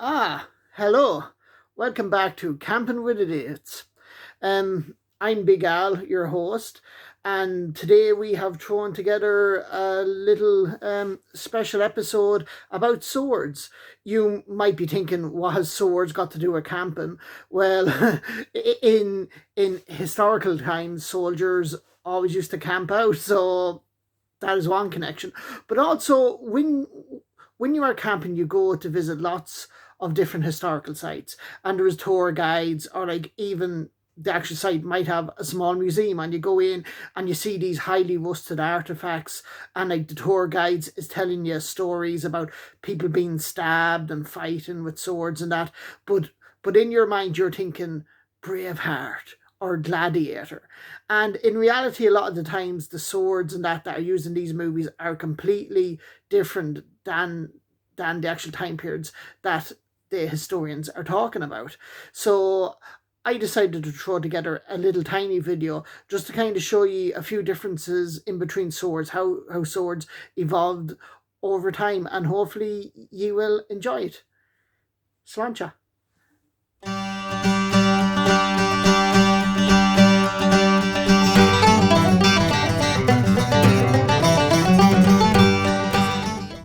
Hello. Welcome back to Camping with Idiots. I'm Big Al, your host, and today we have thrown together a little special episode about swords. You might be thinking, what has swords got to do with camping? Well, in historical times, soldiers always used to camp out, so that is one connection. But also, when you are camping, you go to visit lots of different historical sites, and there's tour guides, or like even the actual site might have a small museum, and you go in and you see these highly rusted artifacts, and like the tour guides is telling you stories about people being stabbed and fighting with swords and that. But in your mind, you're thinking Braveheart or Gladiator. And in reality, a lot of the times, the swords and that are used in these movies are completely different than the actual time periods that the historians are talking about. So I decided to throw together a little tiny video just to kind of show you a few differences in between swords, how swords evolved over time, and hopefully you will enjoy it. Sláinte.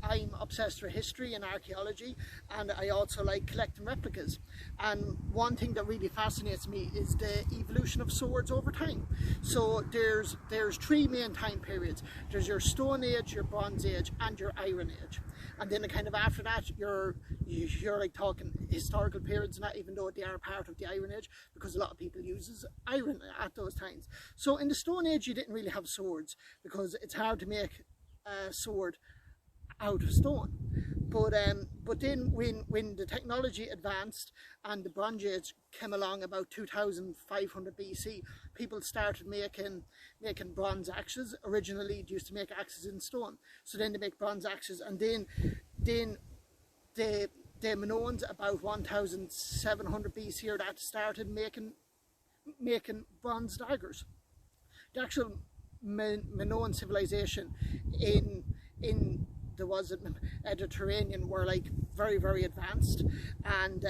I'm obsessed with history and archaeology, and I also like collecting replicas. And one thing that really fascinates me is the evolution of swords over time. So there's three main time periods. There's your Stone Age, your Bronze Age, and your Iron Age. And then kind of after that, you're like talking historical periods and that, even though they are part of the Iron Age, because a lot of people uses iron at those times. So in the Stone Age, you didn't really have swords because it's hard to make a sword out of stone. But then when the technology advanced and the Bronze Age came along about 2500 BC, people started making bronze axes. Originally they used to make axes in stone, so then they make bronze axes, and then the Minoans about 1700 BC or that started making bronze daggers. The actual Minoan civilization in there was a Mediterranean were like very advanced, and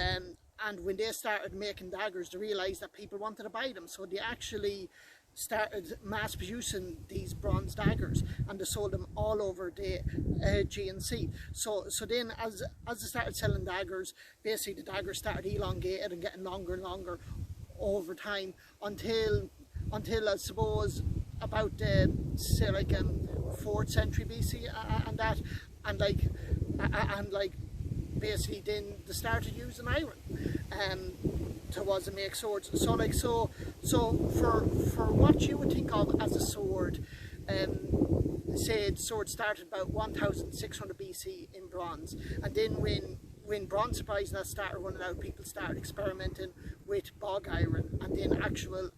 when they started making daggers, they realized that people wanted to buy them, so they actually started mass producing these bronze daggers, and they sold them all over the Aegean Sea. So then as they started selling daggers, basically the daggers started elongated and getting longer and longer over time until I suppose about say like 4th century BC and basically then they started using iron to make swords. So for what you would think of as a sword, say the sword started about 1600 BC in bronze, and then when bronze supplies that started running out, people started experimenting with bog iron and then actual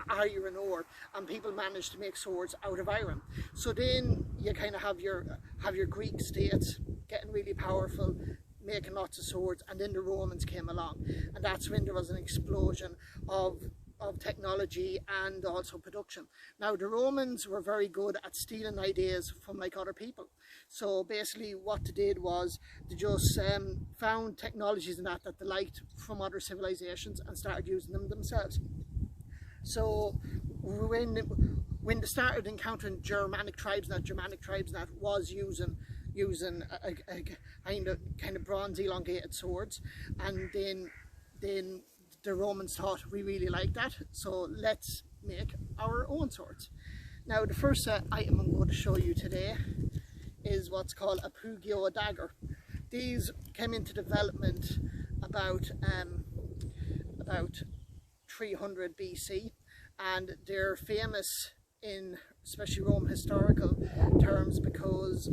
iron ore, and people managed to make swords out of iron. So then you kind of have your Greek states getting really powerful, making lots of swords, and then the Romans came along, and that's when there was an explosion of technology and also production. Now the Romans were very good at stealing ideas from like other people. So basically what they did was they just found technologies and that they liked from other civilizations and started using them themselves. So when they started encountering Germanic tribes that was using a kind of bronze elongated swords, and then the Romans thought, we really like that, so let's make our own swords. Now the first item I'm going to show you today is what's called a Pugio dagger. These came into development about 300 BC, and they're famous in especially Roman historical terms because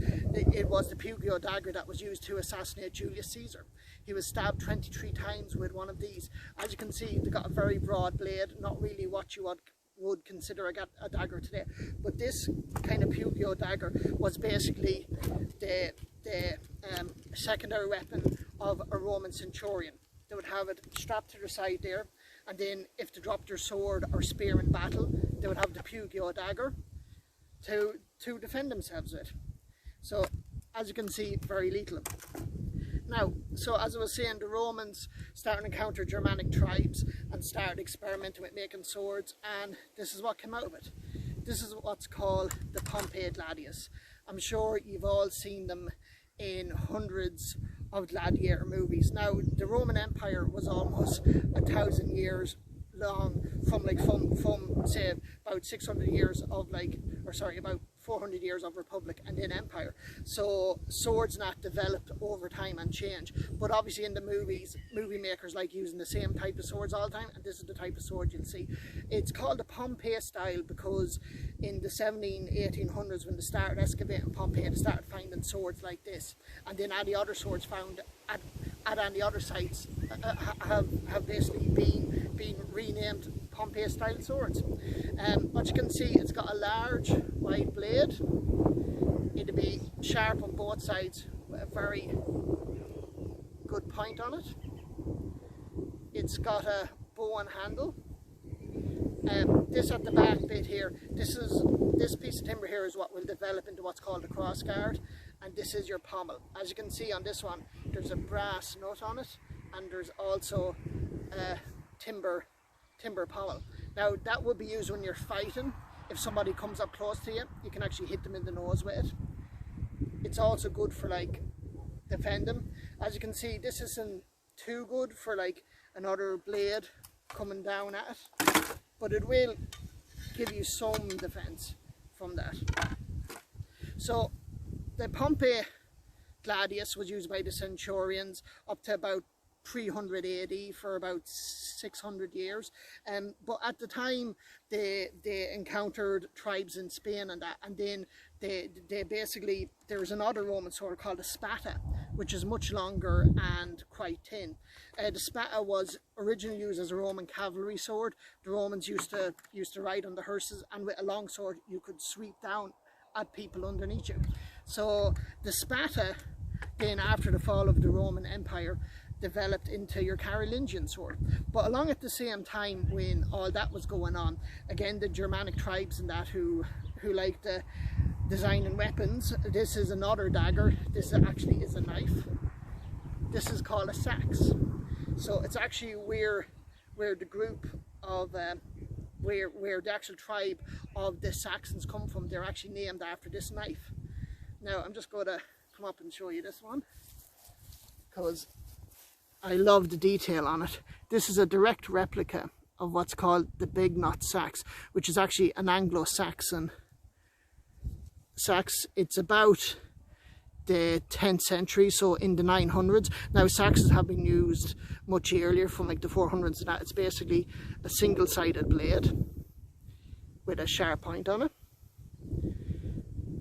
it was the Pugio dagger that was used to assassinate Julius Caesar. He was stabbed 23 times with one of these. As you can see, they got a very broad blade, not really what you would consider a dagger today, but this kind of Pugio dagger was basically the secondary weapon of a Roman centurion. They would have it strapped to their side there, and then if they dropped their sword or spear in battle, they would have the Pugio dagger to defend themselves with. So as you can see, very lethal. Now, so as I was saying, the Romans started to encounter Germanic tribes and started experimenting with making swords, and this is what came out of it. This is what's called the Pompey gladius. I'm sure you've all seen them in hundreds of gladiator movies. Now, the Roman Empire was almost 1,000 years long, from say about 600 years of about 400 years of republic and then empire. So swords not developed over time and change. But obviously in the movies, movie makers like using the same type of swords all the time, and this is the type of sword you'll see. It's called the Pompeii style because in the 1800s when they started excavating Pompeii, they started finding swords like this, and then all the other swords found at any other sites have basically been renamed Pompey style swords. What you can see, it's got a large wide blade. It'll be sharp on both sides with a very good point on it. It's got a bow and handle. This at the back bit here, this piece of timber here is what will develop into what's called a crossguard, and this is your pommel. As you can see on this one, there's a brass nut on it, and there's also a timber pommel. Now that would be used when you're fighting. If somebody comes up close to you, you can actually hit them in the nose with it. It's also good for like defending. As you can see, this isn't too good for like another blade coming down at it, but it will give you some defense from that. So the Pompey gladius was used by the centurions up to about 300 AD for about 600 years, but at the time they encountered tribes in Spain and that, and then they basically, there's another Roman sword called a spada, which is much longer and quite thin. The spada was originally used as a Roman cavalry sword. The Romans used to ride on the hearses, and with a long sword you could sweep down at people underneath you. So the spada then, after the fall of the Roman Empire, developed into your Carolingian sword. But along at the same time when all that was going on, again the Germanic tribes and that who liked designing weapons, this is another dagger. This actually is a knife. This is called a sax. So it's actually where the group of where the actual tribe of the Saxons come from. They're actually named after this knife. Now I'm just going to come up and show you this one because I love the detail on it. This is a direct replica of what's called the big knot sax, which is actually an Anglo-Saxon sax. It's about the 10th century, so in the 900s. Now saxes have been used much earlier, from like the 400s and that. It's basically a single-sided blade with a sharp point on it.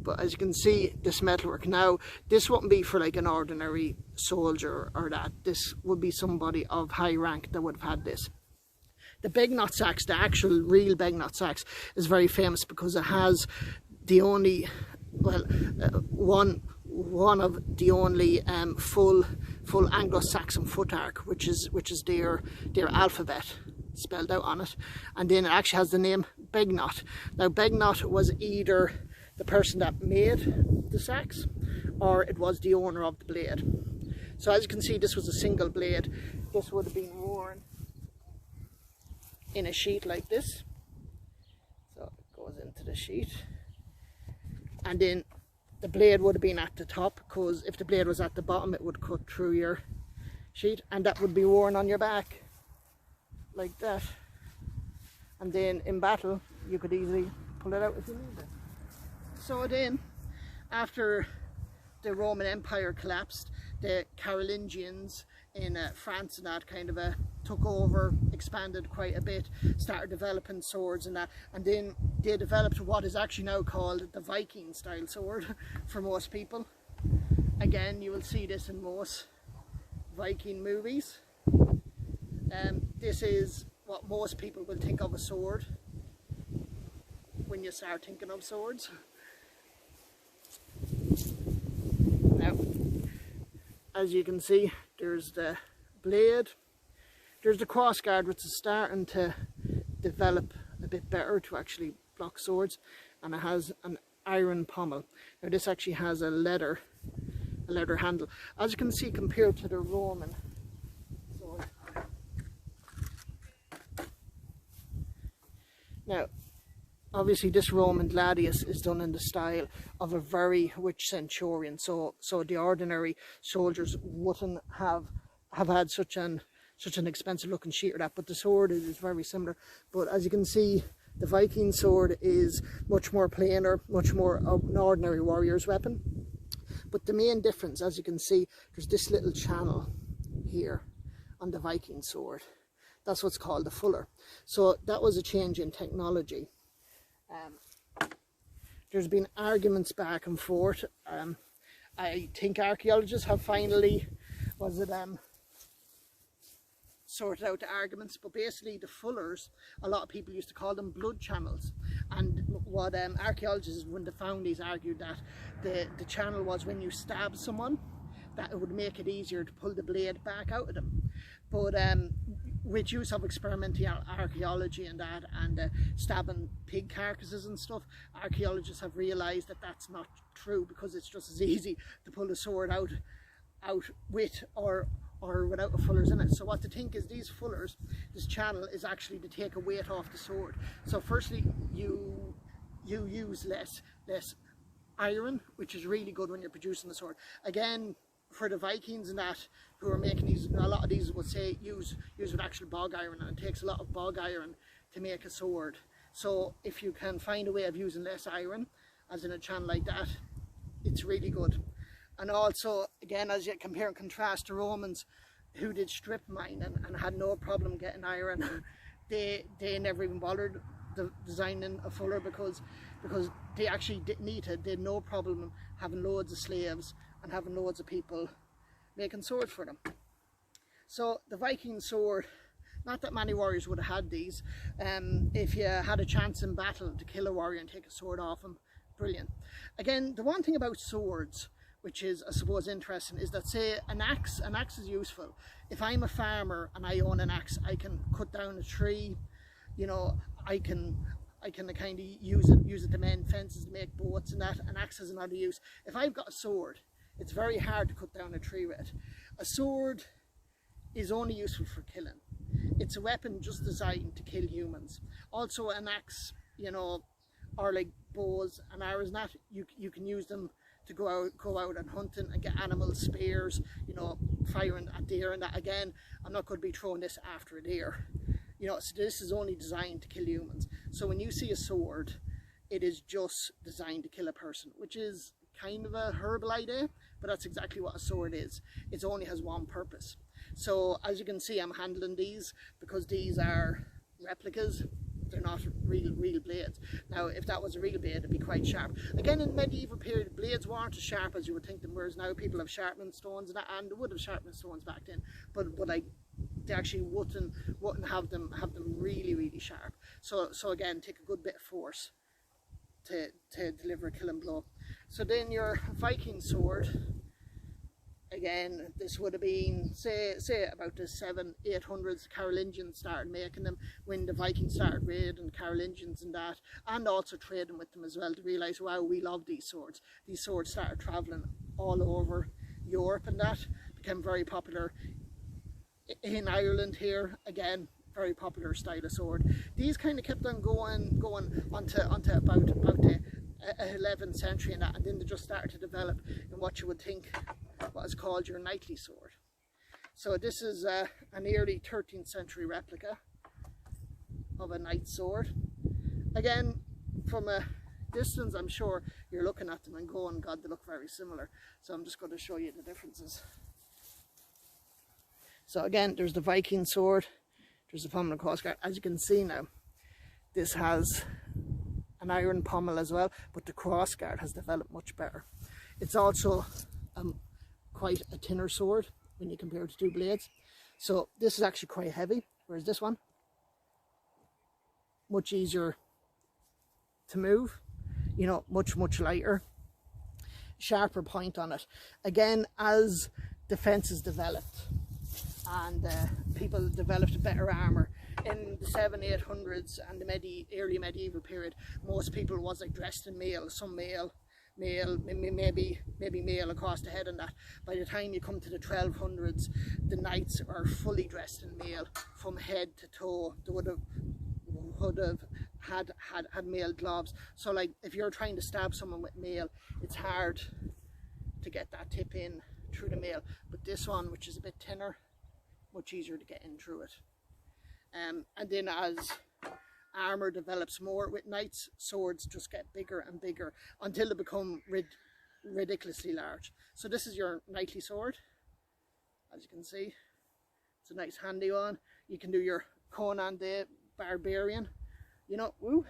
But as you can see, this metalwork, now this wouldn't be for like an ordinary soldier or that. This would be somebody of high rank that would have had this. The big knot sax, the actual real big knot sax, is very famous because it has the only, well, one of the only full Anglo-Saxon foot arc, which is their alphabet spelled out on it, and then it actually has the name Big Knot. Now Big Knot was either the person that made the sax, or it was the owner of the blade. So as you can see, this was a single blade. This would have been worn in a sheet like this. So it goes into the sheet, and then the blade would have been at the top, because if the blade was at the bottom it would cut through your sheet, and that would be worn on your back like that. And then in battle you could easily pull it out if you needed it. So then, after the Roman Empire collapsed, the Carolingians in France and that kind of took over, expanded quite a bit, started developing swords and that, and then they developed what is actually now called the Viking style sword for most people. Again, you will see this in most Viking movies. This is what most people will think of a sword when you start thinking of swords. Now, as you can see, there's the blade, there's the crossguard, which is starting to develop a bit better to actually block swords, and it has an iron pommel. Now this actually has a leather leather handle. As you can see, compared to the Roman sword. Now, obviously this Roman gladius is done in the style of a very rich centurion, so the ordinary soldiers wouldn't have had such an expensive looking sheath or that, but the sword is very similar. But as you can see, the Viking sword is much more plainer, much more an ordinary warrior's weapon. But the main difference, as you can see, there's this little channel here on the Viking sword. That's what's called the fuller. So that was a change in technology. There's been arguments back and forth. I think archaeologists have finally, sorted out the arguments, but basically the fullers, a lot of people used to call them blood channels. And what archaeologists, when they found these, argued that the channel was when you stab someone, that it would make it easier to pull the blade back out of them. But with use of experimental archaeology and that, and stabbing pig carcasses and stuff, archaeologists have realised that that's not true, because it's just as easy to pull the sword out with or without the fullers in it. So what they think is these fullers, this channel, is actually to take a weight off the sword. So firstly, you use less iron, which is really good when you're producing the sword. Again, for the Vikings and that, who are making these, a lot of these would say use with actual bog iron, and it takes a lot of bog iron to make a sword. So if you can find a way of using less iron, as in a channel like that, it's really good. And also, again, as you compare and contrast the Romans, who did strip mining and had no problem getting iron, they never even bothered designing a fuller, because they actually didn't need it. They had no problem having loads of slaves and having loads of people making swords for them. So the Viking sword, not that many warriors would have had these. If you had a chance in battle to kill a warrior and take a sword off him, brilliant. Again, the one thing about swords, which is, I suppose, interesting, is that, say, an axe is useful. If I'm a farmer and I own an axe, I can cut down a tree, you know, I can kind of use it to mend fences, to make boats and that. An axe has another use. If I've got a sword, it's very hard to cut down a tree with it. A sword is only useful for killing. It's a weapon just designed to kill humans. Also an axe, you know, or like bows and arrows and that, you can use them to go out and hunting and get animals, spears, you know, firing at deer and that. Again, I'm not going to be throwing this after a deer. You know, so this is only designed to kill humans. So when you see a sword, it is just designed to kill a person, which is kind of a horrible idea, but that's exactly what a sword is. It only has one purpose. So as you can see, I'm handling these because these are replicas. They're not real blades. Now, if that was a real blade, it'd be quite sharp. Again, in the medieval period, blades weren't as sharp as you would think them, whereas now people have sharpening stones and that, and they would have sharpening stones back then, but like, they actually wouldn't have them really sharp. So again, take a good bit of force to deliver a killing blow. So then your Viking sword, again, this would have been, say about the 700-800s, Carolingians started making them when the Vikings started raiding Carolingians and that, and also trading with them as well, to realise, wow, we love these swords. These swords started travelling all over Europe and that, became very popular. In Ireland here, again, very popular style of sword. These kind of kept on going onto about the 11th century and that, and then they just started to develop in what you would think what is called your knightly sword. So this is an early 13th century replica of a knight's sword. Again, from a distance, I'm sure you're looking at them and going, God, they look very similar. So I'm just going to show you the differences. So again, there's the Viking sword, there's the pommel and crossguard. As you can see now, this has an iron pommel as well, but the crossguard has developed much better. It's also quite a thinner sword when you compare the two blades. So this is actually quite heavy, whereas this one, much easier to move, you know, much lighter, sharper point on it. Again, as defences developed and people developed better armour in the 700-800s and the early medieval period, most people was like dressed in mail, some mail, male, maybe male across the head and that. By the time you come to the 1200s, the knights are fully dressed in mail from head to toe. They would have had mail gloves. So like if you're trying to stab someone with mail, it's hard to get that tip in through the mail. But this one, which is a bit thinner, much easier to get in through it. And then as armour develops more with knights, swords just get bigger and bigger until they become ridiculously large. So this is your knightly sword, as you can see. It's a nice handy one. You can do your Conan the Barbarian, you know, woo.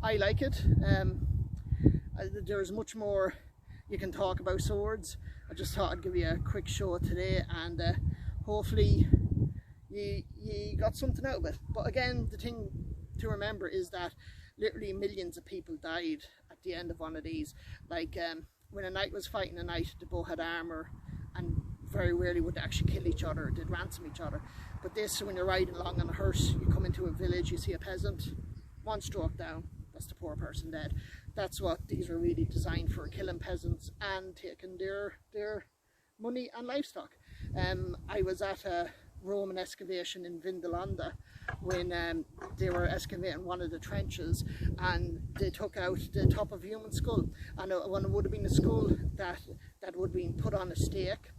I like it. There's much more you can talk about swords. I just thought I'd give you a quick show today, and hopefully you got something out of it. But again, the thing to remember is that literally millions of people died at the end of one of these. Like when a knight was fighting a knight, they both had armour, and very rarely would they actually kill each other, they'd ransom each other. But this, when you're riding along on a hearse, you come into a village, you see a peasant, one stroke down, that's the poor person dead. That's what these are really designed for, killing peasants and taking their money and livestock. I was at a Roman excavation in Vindolanda when they were excavating one of the trenches, and they took out the top of a human skull, and one would have been a skull that would have been put on a stake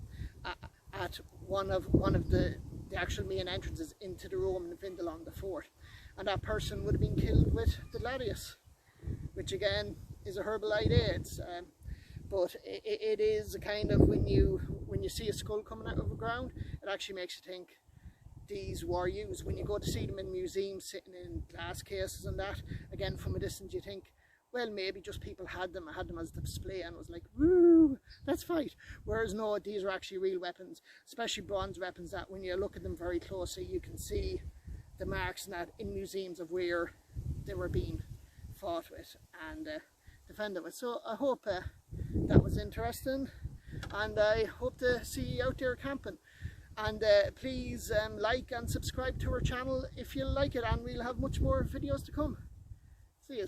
at one of the actual main entrances into the Roman Vindolanda fort, and that person would have been killed with the gladius, which again is a horrible idea. But it is a kind of, when you see a skull coming out of the ground, it actually makes you think these were used. When you go to see them in museums sitting in glass cases and that, again from a distance you think, well, maybe just people had them as a display and was like, woo, let's fight. Whereas no, these are actually real weapons, especially bronze weapons, that when you look at them very closely you can see the marks and that in museums of where they were being fought with and defended with. So I hope that was interesting, and I hope to see you out there camping. And please like and subscribe to our channel if you like it, and we'll have much more videos to come. See you.